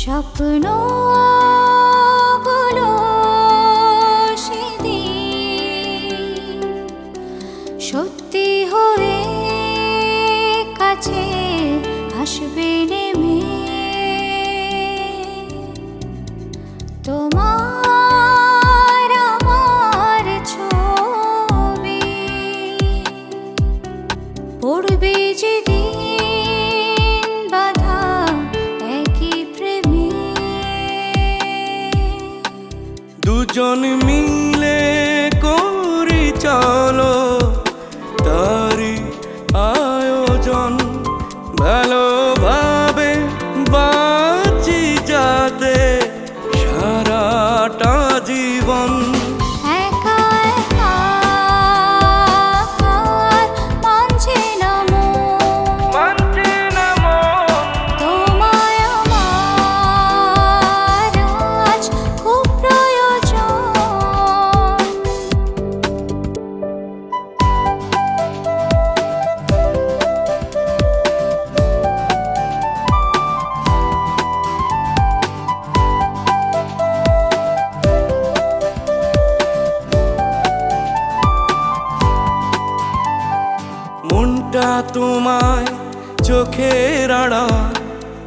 স্বপ্নগুলো সেদিন সত্যি হয়ে কাছে আসবে নেমে। তোমার আমার ছবি পড়বে যেদিন বাধা একই প্রেমে। দুজন মিলে করি চলো তারি আয়োজন, ভালোভাবে বাঁচি যাতে সারাটা জীবন। একা একা আর মানছে না মন, তোমায় আমার আজ খুব প্রয়োজন। মনটা তোমায় চোখের আড়াল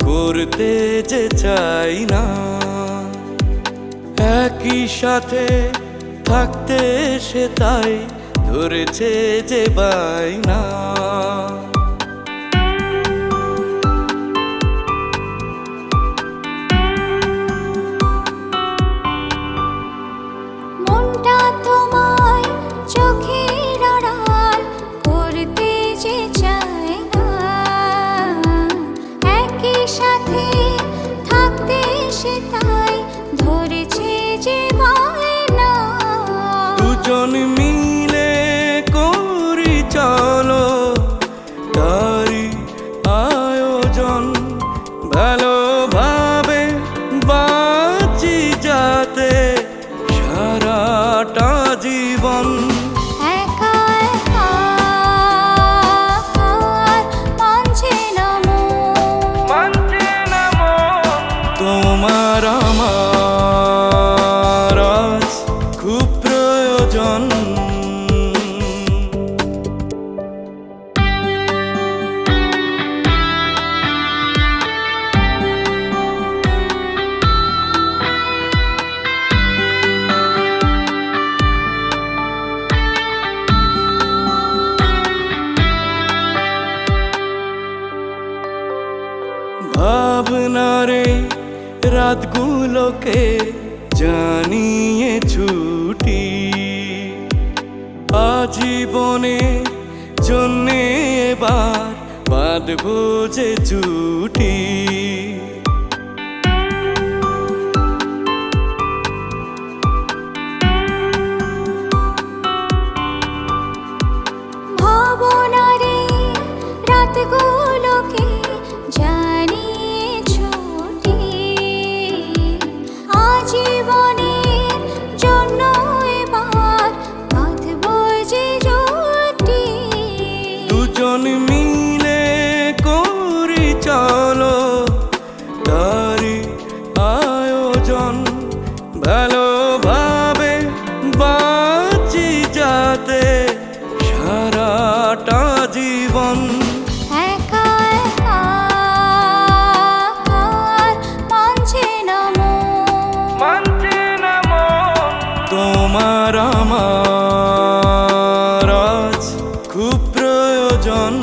করতে যে চাই না, একই সাথে থাকতে সে তাই ধরেছে যে বায়না। মনটা তোমায় চোখের আড়াল করতে যে চায় না, একই সাথে থাকতে সে তাই ধরেছে যে বায়না। দুজন মিলে করি চলো তারি আয়োজন, ভালোভাবে বাঁচি যাতে সারাটা জীবন। একা একা আর মানছে না মন, তোমার আমার আজ খুব প্রয়োজন। ভাবনারে রাতগুলোকে জানিয়ে ছুটি, আজীবনে জন্যে এবার বাঁধবো যে জুটি। ভাবনারে রাতগুলোকে জানিয়ে ছুটি, আজীবনের জন্য এবার বাঁধবো যে জুটি। দুজন মিলে করি চলো তারি আয়োজন, ভালোভাবে বাঁচি যাতে সারাটা জীবন। একা একা আর মানছে না মন, তোমার আমার আজ খুব প্রয়োজন।